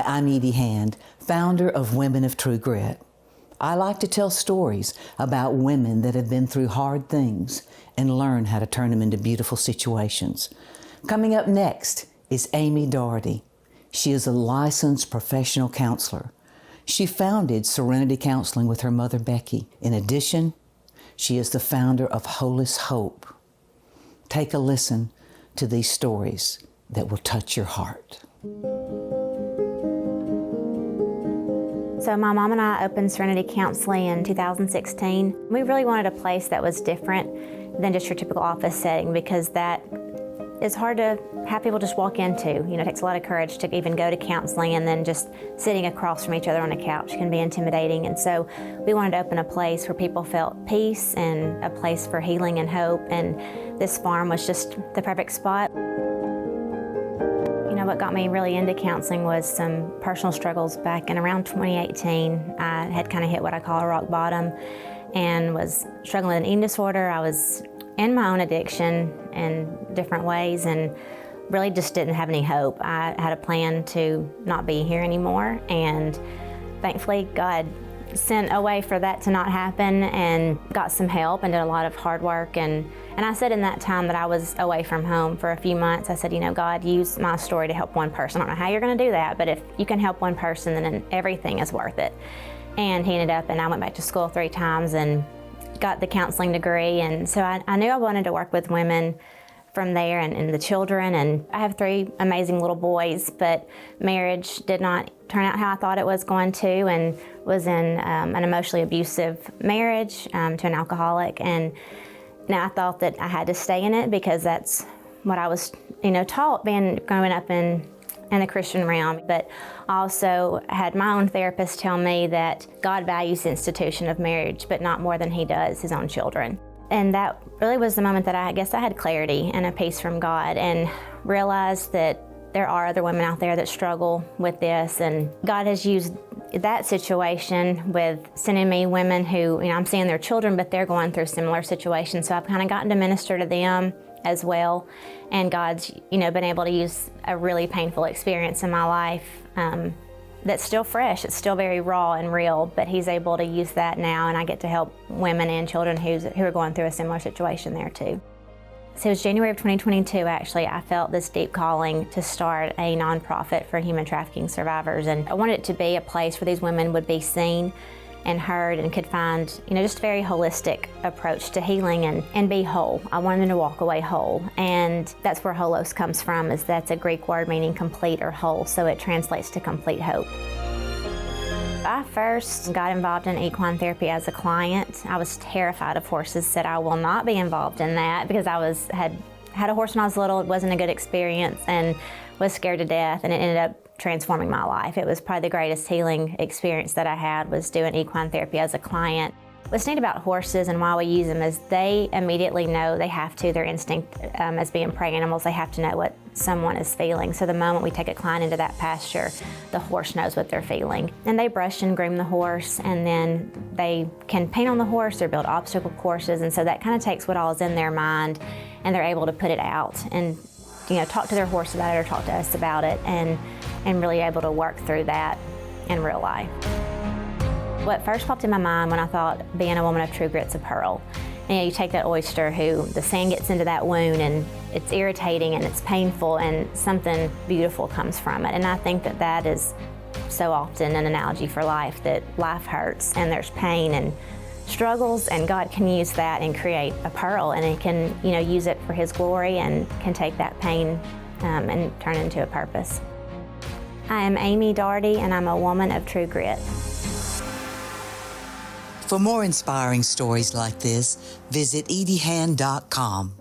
Hi, I'm Edie Hand, founder of Women of True Grit. I like to tell stories about women that have been through hard things and learn how to turn them into beautiful situations. Coming up next is Amy Daugherty. She is a licensed professional counselor. She founded Serenity Counseling with her mother, Becky. In addition, she is the founder of Holos Hope. Take a listen to these stories that will touch your heart. So my mom and I opened Serenity Counseling in 2016. We really wanted a place that was different than just your typical office setting, because that is hard to have people just walk into. You know, it takes a lot of courage to even go to counseling, and then just sitting across from each other on a couch can be intimidating. And so we wanted to open a place where people felt peace and a place for healing and hope, and this farm was just the perfect spot. You know, what got me really into counseling was some personal struggles back in around 2018. I had kind of hit what I call a rock bottom and was struggling with an eating disorder. I was in my own addiction in different ways and really just didn't have any hope. I had a plan to not be here anymore, and thankfully God sent a way for that to not happen, and got some help and did a lot of hard work. And I said in that time that I was away from home for a few months, I said, you know, God, use my story to help one person. I don't know how you're going to do that, but if you can help one person, then everything is worth it. And he ended up, and I went back to school 3 times and got the counseling degree. And so I knew I wanted to work with women from there, and the children. And I have 3 amazing little boys, but marriage did not turn out how I thought it was going to, and was in an emotionally abusive marriage to an alcoholic. And now I thought that I had to stay in it because that's what I was, you know, taught growing up in the Christian realm. But I also had my own therapist tell me that God values the institution of marriage, but not more than he does his own children. And that really was the moment that I guess I had clarity and a peace from God, and realized that there are other women out there that struggle with this. And God has used that situation with sending me women who, you know, I'm seeing their children, but they're going through similar situations. So I've kind of gotten to minister to them as well. And God's, you know, been able to use a really painful experience in my life that's still fresh. It's still very raw and real, but he's able to use that now, and I get to help women and children who are going through a similar situation there too. So it was January of 2022, actually, I felt this deep calling to start a nonprofit for human trafficking survivors. And I wanted it to be a place where these women would be seen and heard and could find, you know, just a very holistic approach to healing and be whole. I wanted them to walk away whole. And that's where Holos comes from, is that's a Greek word meaning complete or whole, so it translates to complete hope. I first got involved in equine therapy as a client. I was terrified of horses, said I will not be involved in that because I had a horse when I was little. It wasn't a good experience and was scared to death, and it ended up transforming my life. It was probably the greatest healing experience that I had, was doing equine therapy as a client. What's neat about horses and why we use them is they immediately know they have to, their instinct as being prey animals, they have to know what someone is feeling. So the moment we take a client into that pasture, the horse knows what they're feeling. And they brush and groom the horse, and then they can paint on the horse or build obstacle courses. And so that kind of takes what all is in their mind, and they're able to put it out and, you know, talk to their horse about it or talk to us about it, and really able to work through that in real life. What first popped in my mind when I thought being a woman of true grit's a pearl. And, you know, you take that oyster who the sand gets into that wound and it's irritating and it's painful, and something beautiful comes from it. And I think that that is so often an analogy for life, that life hurts and there's pain and struggles, and God can use that and create a pearl, and he can, you know, use it for his glory and can take that pain and turn it into a purpose. I am Amy Daugherty, and I'm a woman of true grit. For more inspiring stories like this, visit ediehand.com.